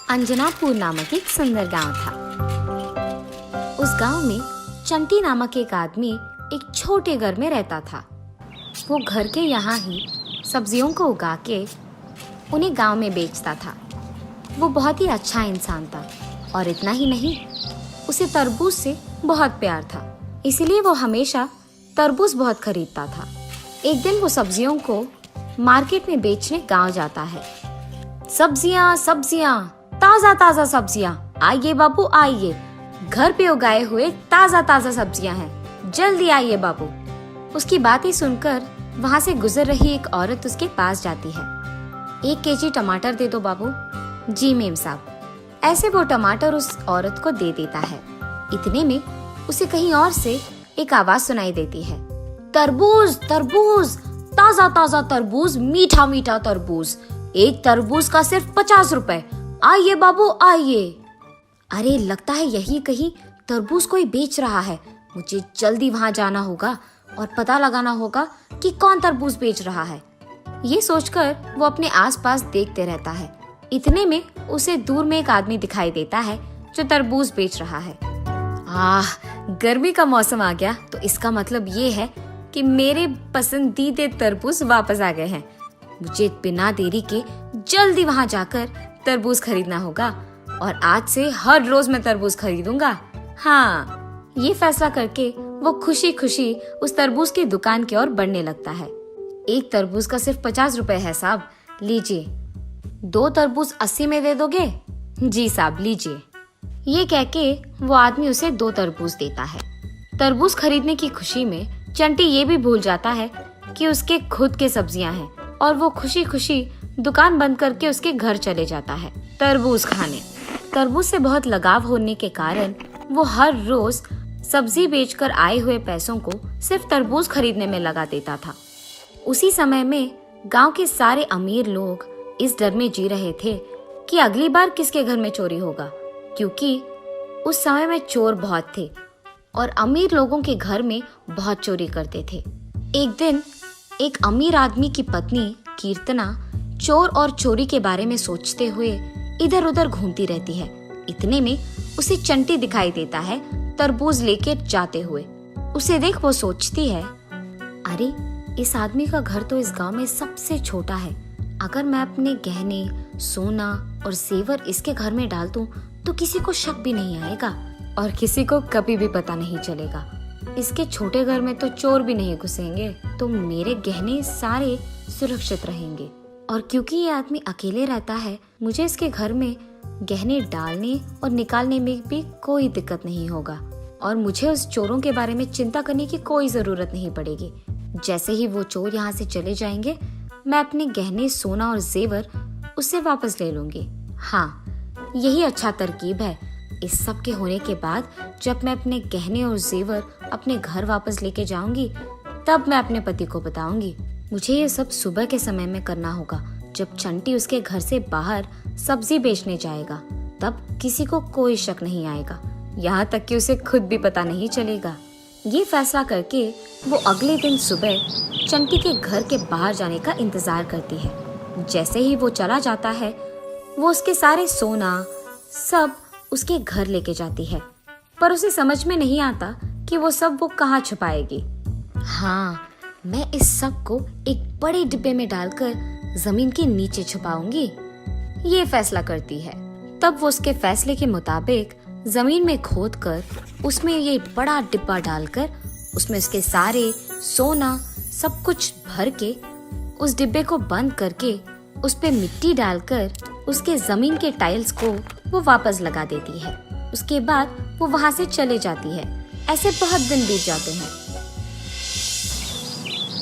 अंजनापुर नामक एक सुंदर गांव था। उस गांव में चंटी नामक एक आदमी एक छोटे घर में रहता था। वो घर के यहाँ ही सब्जियों को उगा के उन्हें गांव में बेचता था। वो बहुत ही अच्छा इंसान था और इतना ही नहीं, उसे तरबूज से बहुत प्यार था, इसलिए वो हमेशा तरबूज बहुत खरीदता था। एक दिन वो सब्जियों को मार्केट में बेचने गांव जाता है। सब्जियां सब्जियां, ताजा ताजा सब्जियां, आइए बाबू आइए, घर पे उगाए हुए ताजा ताजा सब्जियां हैं, जल्दी आइए बाबू। उसकी बातें सुनकर वहां से गुजर रही एक औरत उसके पास जाती है। 1 केजी टमाटर दे दो बाबू। जी मेम साहब। ऐसे वो टमाटर उस औरत को दे देता है। इतने में उसे कहीं और से एक आवाज सुनाई देती है, तरबूज तरबूज, ताजा ताजा तरबूज, मीठा मीठा तरबूज, एक तरबूज का सिर्फ 50 रुपए, आइए बाबू आइए। अरे लगता है यही कहीं तरबूज कोई बेच रहा है, मुझे जल्दी वहां जाना होगा और पता लगाना होगा कि कौन तरबूज बेच रहा है। ये सोचकर वो अपने आसपास देखते रहता है। इतने में उसे दूर में एक आदमी दिखाई देता है जो तरबूज बेच रहा है। गर्मी का मौसम आ गया तो इसका मतलब ये है कि मेरे पसंदीदा तरबूज वापस आ गए हैं। मुझे बिना देरी के जल्दी वहां जाकर तरबूज खरीदना होगा और आज से हर रोज मैं तरबूज खरीदूंगा। हाँ, ये फैसला करके वो खुशी खुशी उस तरबूज की दुकान की ओर बढ़ने लगता है। एक तरबूज का सिर्फ 50 रुपए है साहब, लीजिए। 2 तरबूज 80 में दे दोगे? जी साहब लीजिए। ये कह के वो आदमी उसे 2 तरबूज देता है। तरबूज खरीदने की खुशी में चंटी ये भी भूल जाता है कि उसके खुद के सब्जियां हैं और वो खुशी खुशी दुकान बंद करके उसके घर चले जाता है तरबूज खाने। तरबूज से बहुत लगाव होने के कारण वो हर रोज सब्जी बेचकर आए हुए पैसों को सिर्फ तरबूज खरीदने में लगा देता था। उसी समय में गांव के सारे अमीर लोग इस डर में जी रहे थे कि अगली बार किसके घर में चोरी होगा, क्योंकि उस समय में चोर बहुत थे और अमीर लोगों के घर में बहुत चोरी करते थे। एक दिन एक अमीर आदमी की पत्नी कीर्तना चोर और चोरी के बारे में सोचते हुए इधर उधर घूमती रहती है। इतने में उसे चंटी दिखाई देता है तरबूज लेके जाते हुए। उसे देख वो सोचती है, अरे इस आदमी का घर तो इस गांव में सबसे छोटा है। अगर मैं अपने गहने, सोना और जेवर इसके घर में डाल दूं तो किसी को शक भी नहीं आएगा और किसी को कभी भी पता नहीं चलेगा। इसके छोटे घर में तो चोर भी नहीं घुसेंगे, तो मेरे गहने सारे सुरक्षित रहेंगे। और क्योंकि ये आदमी अकेले रहता है, मुझे इसके घर में गहने डालने और निकालने में भी कोई दिक्कत नहीं होगा और मुझे उस चोरों के बारे में चिंता करने की कोई जरूरत नहीं पड़ेगी। जैसे ही वो चोर यहाँ से चले जाएंगे, मैं अपने गहने, सोना और जेवर उससे वापस ले लूंगी। हाँ, यही अच्छा तरकीब है। इस सब के होने के बाद जब मैं अपने गहने और जेवर अपने घर वापस लेके जाऊंगी, तब मैं अपने पति को बताऊंगी। मुझे ये सब सुबह के समय में करना होगा, जब चंटी उसके घर से बाहर सब्जी बेचने जाएगा। तब किसी को कोई शक नहीं आएगा, यहाँ तक कि उसे खुद भी पता नहीं चलेगा। ये फैसला करके वो अगले दिन सुबह चंटी के घर के बाहर जाने का इंतजार करती है। जैसे ही वो चला जाता है, वो उसके सारे सोना सब उसके घर लेके जाती है, पर उसे समझ में नहीं आता कि वो सब वो कहाँ छुपाएगी। हाँ, मैं इस सब को एक बड़े डिब्बे में डालकर जमीन के नीचे छुपाऊंगी, ये फैसला करती है। तब वो उसके फैसले के मुताबिक जमीन में खोदकर उसमें ये बड़ा डिब्बा डालकर उसमें उसके सारे सोना सब कुछ भर के उस डिब्बे को बंद करके उस पे मिट्टी डालकर उसके जमीन के टाइल्स को वो वापस लगा देती है। उसके बाद वो वहां से चले जाती है। ऐसे बहुत दिन बीत जाते हैं।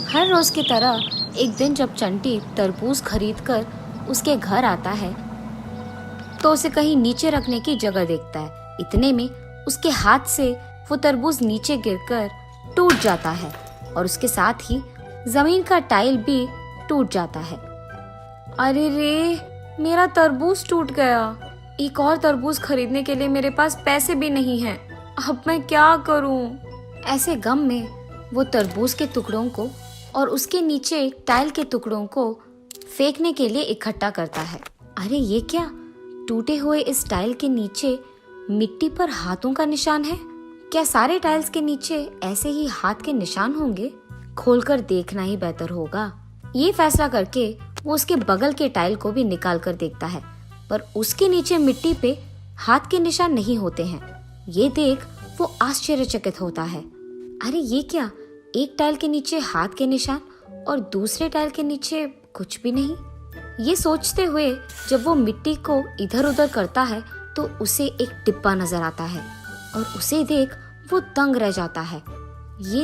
हर रोज की तरह एक दिन जब चंटी तरबूज खरीदकर उसके घर आता है, तो उसे कहीं नीचे रखने की जगह देखता है। इतने में उसके हाथ से वो तरबूज नीचे गिरकर टूट जाता है और उसके साथ ही जमीन का टाइल भी टूट जाता है। अरे रे, मेरा तरबूज टूट गया। एक और तरबूज खरीदने के लिए मेरे पास पैसे भी नहीं हैं। अब मैं क्या करूं? ऐसे गम में वो तरबूज के टुकड़ों को और उसके नीचे टाइल के टुकड़ों को फेंकने के लिए इकट्ठा करता है। अरे ये क्या, टूटे हुए इस टाइल के नीचे मिट्टी पर हाथों का निशान है। क्या सारे टाइल्स के नीचे ऐसे ही हाथ के निशान होंगे? खोलकर देखना ही बेहतर होगा। ये फैसला करके वो उसके बगल के टाइल को भी निकाल कर देखता है, पर उसके नीचे मिट्टी पे हाथ के निशान नहीं होते हैं। ये देख वो आश्चर्यचकित होता है। अरे ये क्या, एक टाइल के नीचे हाथ के निशान और दूसरे टाइल के नीचे कुछ भी नहीं। ये सोचते हुए जब वो मिट्टी को इधर उधर करता है तो उसे एक डिब्बा नजर आता है और उसे देख वो दंग रह जाता है। ये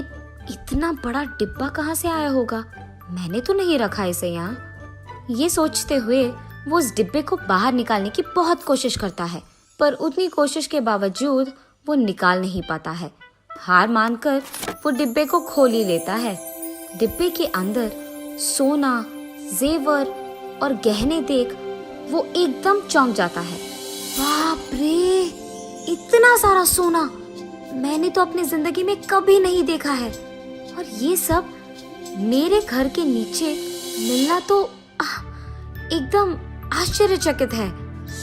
इतना बड़ा डिब्बा कहाँ से आया होगा? मैंने तो नहीं रखा इसे यहाँ। ये सोचते हुए वो उस डिब्बे को बाहर निकालने की बहुत कोशिश करता है, पर उतनी कोशिश के बावजूद वो निकाल नहीं पाता है। हार मानकर वो डिब्बे को खोल ही लेता है। डिब्बे के अंदर सोना, जेवर और गहने देख वो एकदम चौंक जाता है। बाप रे, इतना सारा सोना मैंने तो अपनी जिंदगी में कभी नहीं देखा है, और ये सब मेरे घर के नीचे मिलना तो एकदम आश्चर्यचकित है।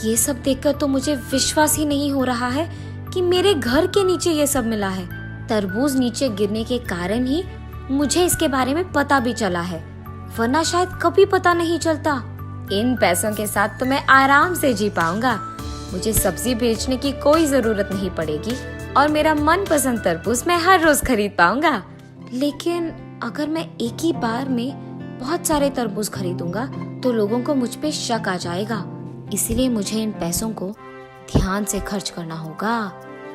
ये सब देखकर तो मुझे विश्वास ही नहीं हो रहा है कि मेरे घर के नीचे ये सब मिला है। तरबूज नीचे गिरने के कारण ही मुझे इसके बारे में पता भी चला है, वरना शायद कभी पता नहीं चलता। इन पैसों के साथ तो मैं आराम से जी पाऊंगा। मुझे सब्जी बेचने की कोई जरूरत नहीं पड़ेगी और मेरा मनपसंद तरबूज मैं हर रोज खरीद पाऊंगा। लेकिन अगर मैं एक ही बार में बहुत सारे तरबूज खरीदूंगा तो लोगों को मुझ पे शक आ जाएगा। इसलिए मुझे इन पैसों को ध्यान से खर्च करना होगा।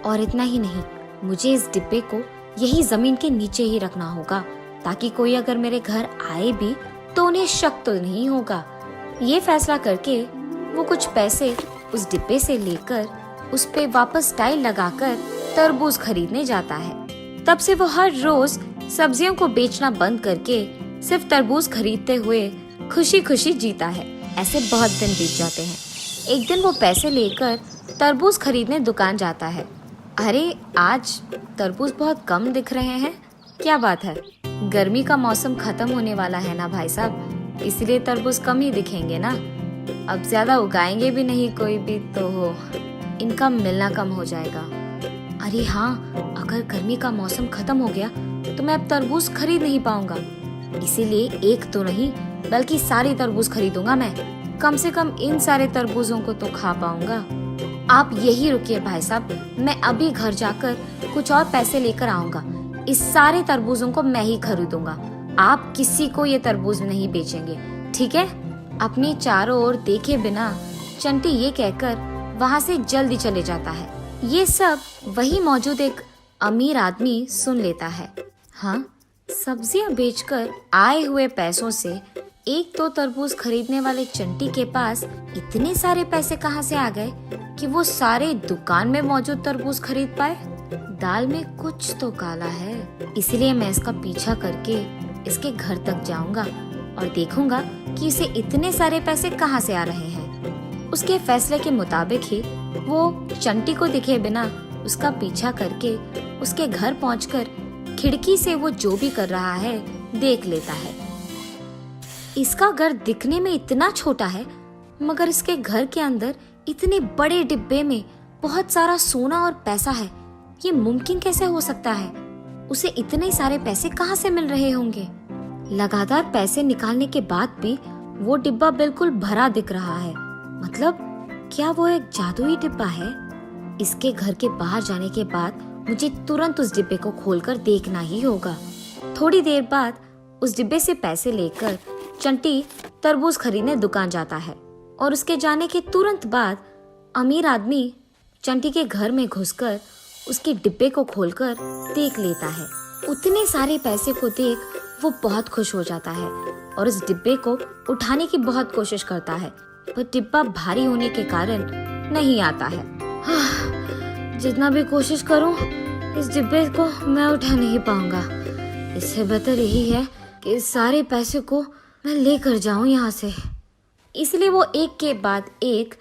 और इतना ही नहीं, मुझे इस डिब्बे को यही जमीन के नीचे ही रखना होगा, ताकि कोई अगर मेरे घर आए भी तो उन्हें शक तो नहीं होगा। ये फैसला करके वो कुछ पैसे उस डिब्बे से लेकर उस पे वापस टाइल लगाकर तरबूज खरीदने जाता है। तब से वो हर रोज सब्जियों को बेचना बंद करके सिर्फ तरबूज खरीदते हुए खुशी खुशी जीता है। ऐसे बहुत दिन बीत जाते हैं। एक दिन वो पैसे लेकर तरबूज खरीदने दुकान जाता है। अरे आज तरबूज बहुत कम दिख रहे हैं, क्या बात है? गर्मी का मौसम खत्म होने वाला है ना भाई साहब, इसलिए तरबूज कम ही दिखेंगे ना। अब ज्यादा उगाएंगे भी नहीं कोई भी, तो इनका मिलना कम हो जाएगा। अरे हाँ, अगर गर्मी का मौसम खत्म हो गया तो मैं अब तरबूज खरीद नहीं पाऊंगा, इसीलिए एक तो नहीं बल्कि सारी तरबूज खरीदूंगा मैं। कम से कम इन सारे तरबूजों को तो खा पाऊंगा। आप यही रुकिए भाई साहब, मैं अभी घर जाकर कुछ और पैसे लेकर आऊंगा। इस सारे तरबूजों को मैं ही खरीदूंगा, आप किसी को ये तरबूज नहीं बेचेंगे, ठीक है? अपने चारों ओर देखे बिना चंटी ये कहकर वहाँ से जल्दी चले जाता है। ये सब वही मौजूद एक अमीर आदमी सुन लेता है। हाँ, सब्जियां बेचकर आए हुए पैसों से एक तो तरबूज खरीदने वाले चंटी के पास इतने सारे पैसे कहाँ से आ गए कि वो सारे दुकान में मौजूद तरबूज खरीद पाए? दाल में कुछ तो काला है, इसलिए मैं इसका पीछा करके इसके घर तक जाऊंगा और देखूंगा कि इसे इतने सारे पैसे कहाँ से आ रहे हैं। उसके फैसले के मुताबिक ही वो चंटी को दिखे बिना उसका पीछा करके उसके घर पहुंचकर खिड़की से वो जो भी कर रहा है देख लेता है। इसका घर दिखने में इतना छोटा है, मगर इसके घर के अंदर इतने बड़े डिब्बे में बहुत सारा सोना और पैसा है। ये मुमकिन कैसे हो सकता है? उसे इतने सारे पैसे कहाँ से मिल रहे होंगे? लगातार पैसे निकालने के बाद भी वो डिब्बा बिल्कुल भरा दिख रहा है। मतलब क्या वो एक जादुई डिब्बा है? इसके घर के बाहर जाने के बाद मुझे तुरंत उस डिब्बे को खोलकर देखना ही होगा। थोड़ी देर बाद उस डिब्बे से पैसे लेकर चंटी तरबूज खरीदने दुकान जाता है और उसके जाने के तुरंत बाद अमीर आदमी चंटी के घर में घुसकर उसके डिब्बे को खोलकर देख लेता है। उतने सारे पैसे को देख वो बहुत खुश हो जाता है और उस डिब्बे को उठाने की बहुत कोशिश करता है, पर डिब्बा भारी होने के कारण नहीं आता है। जितना भी कोशिश करूं, इस डिब्बे को मैं उठा नहीं पाऊंगा। इससे बेहतर यही है कि इस सारे पैसे को मैं लेकर जाऊं यहाँ से। इसलिए वो एक के बाद एक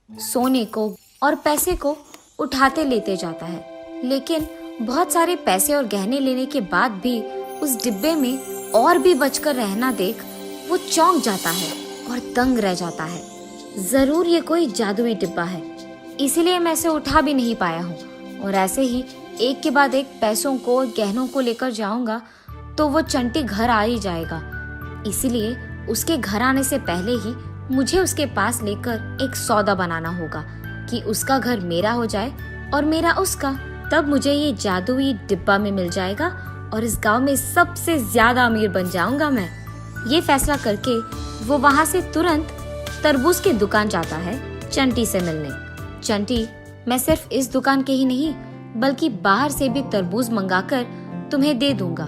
सोने को और पैसे को उठाते लेते जाता है, लेकिन बहुत सारे पैसे और गहने लेने के बाद भी उस डिब्बे में और भी बचकर रहना देख वो चौंक जाता है और दंग रह जाता है। जरूर ये कोई जादुई डिब्बा है, इसीलिए मैं इसे उठा भी नहीं पाया हूँ। और ऐसे ही एक के बाद एक पैसों को और गहनों को लेकर जाऊंगा तो वो चंटी घर आ ही जाएगा। इसीलिए उसके घर आने से पहले ही मुझे उसके पास लेकर एक सौदा बनाना होगा कि उसका घर मेरा हो जाए और मेरा उसका। तब मुझे ये जादुई डिब्बा में मिल जाएगा और इस गांव में सबसे ज्यादा अमीर बन जाऊंगा मैं। ये फैसला करके वो वहां से तुरंत तरबूज की दुकान जाता है चंटी से मिलने। चंटी, मैं सिर्फ इस दुकान के ही नहीं बल्कि बाहर से भी तरबूज मंगाकर तुम्हें दे दूंगा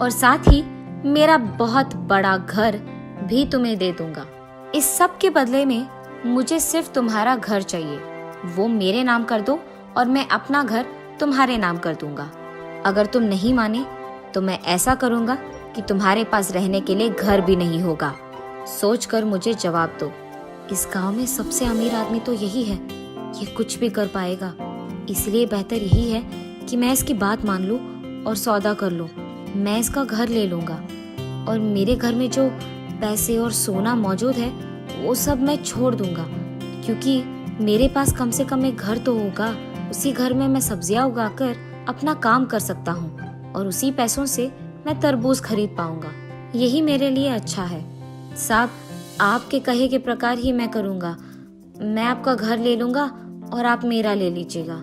और साथ ही मेरा बहुत बड़ा घर भी तुम्हें दे दूंगा। इस सब के बदले में मुझे सिर्फ तुम्हारा घर चाहिए, वो मेरे नाम कर दो और मैं अपना घर तुम्हारे नाम कर दूंगा। अगर तुम नहीं माने तो मैं ऐसा करूंगा कि तुम्हारे पास रहने के लिए घर भी नहीं होगा। सोचकर मुझे जवाब दो। इस गांव में सबसे अमीर आदमी तो यही है, ये कुछ भी कर पाएगा, इसलिए बेहतर यही है कि मैं इसकी बात मान लूं और सौदा कर लूं। मैं इसका घर ले लूंगा और मेरे घर में जो पैसे और सोना मौजूद है वो सब मैं छोड़ दूंगा, क्योंकि मेरे पास कम से कम एक घर तो होगा। उसी घर में मैं सब्जियां उगाकर अपना काम कर सकता हूँ और उसी पैसों से मैं तरबूज खरीद पाऊंगा। यही मेरे लिए अच्छा है। साहब, आपके कहे के प्रकार ही मैं करूंगा। मैं आपका घर ले लूंगा और आप मेरा ले लीजिएगा।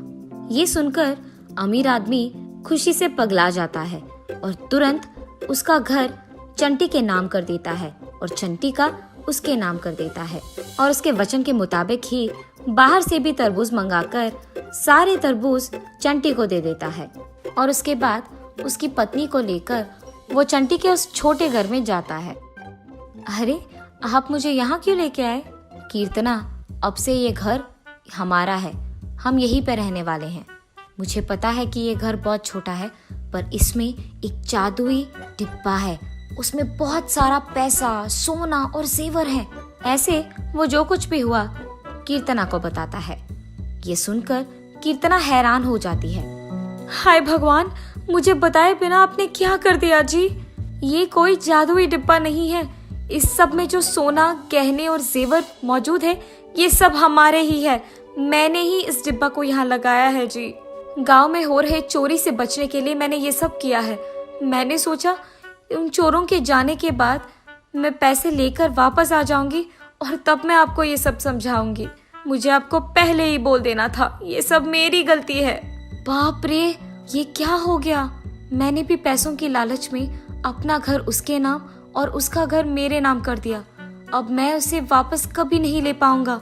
ये सुनकर अमीर आदमी खुशी से पगला जाता है और तुरंत उसका घर चंटी के नाम कर देता है और चंटी का उसके नाम कर देता है और उसके वचन के मुताबिक ही बाहर से भी तरबूज मंगाकर सारे तरबूज चंटी को दे देता है। और उसके बाद उसकी पत्नी को लेकर वो चंटी के उस छोटे घर में जाता है। अरे, आप मुझे यहाँ क्यों लेके आए? कीर्तना, अब से ये घर हमारा है, हम यहीं पे रहने वाले हैं। मुझे पता है कि ये घर बहुत छोटा है, पर इसमें एक जादुई डिब्बा है, उसमें बहुत सारा पैसा, सोना और जेवर है। ऐसे वो जो कुछ भी हुआ कीर्तना को बताता है। ये सुनकर कीर्तना हैरान हो जाती है। हाय भगवान, मुझे बताए बिना आपने क्या कर दिया जी? ये कोई जादुई डिब्बा नहीं है। इस सब में जो सोना, गहने और जेवर मौजूद है ये सब हमारे ही है। मैंने ही इस डिब्बा को यहाँ लगाया है जी। गांव में हो रहे चोरी से बचने के लिए मैंने ये सब किया है। मैंने सोचा उन चोरों के जाने के बाद मैं पैसे लेकर वापस आ जाऊंगी और तब मैं आपको ये सब समझाऊंगी। मुझे आपको पहले ही बोल देना था, ये सब मेरी गलती है। बाप रे, ये क्या हो गया? मैंने भी पैसों की लालच में अपना घर उसके नाम और उसका घर मेरे नाम कर दिया। अब मैं उसे वापस कभी नहीं ले पाऊंगा।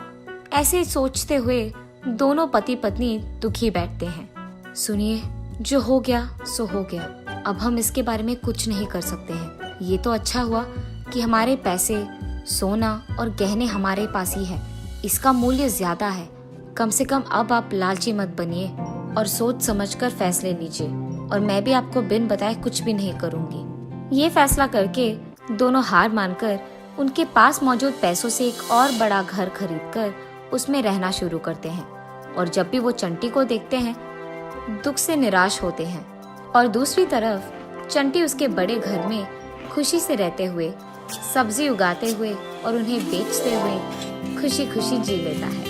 ऐसे सोचते हुए दोनों पति पत्नी दुखी बैठते हैं। सुनिए, जो हो गया सो हो गया, अब हम इसके बारे में कुछ नहीं कर सकते हैं। ये तो अच्छा हुआ कि हमारे पैसे, सोना और गहने हमारे पास ही है। इसका मूल्य ज्यादा है। कम से कम अब आप लालची मत बनिए और सोच समझकर फैसले लीजिए, और मैं भी आपको बिन बताए कुछ भी नहीं करूंगी। ये फैसला करके दोनों हार मानकर उनके पास मौजूद पैसों से एक और बड़ा घर खरीदकर उसमें रहना शुरू करते हैं। और जब भी वो चंटी को देखते हैं दुख से निराश होते हैं, और दूसरी तरफ चंटी उसके बड़े घर में खुशी से रहते हुए, सब्जी उगाते हुए और उन्हें बेचते हुए खुशी खुशी जी लेता है।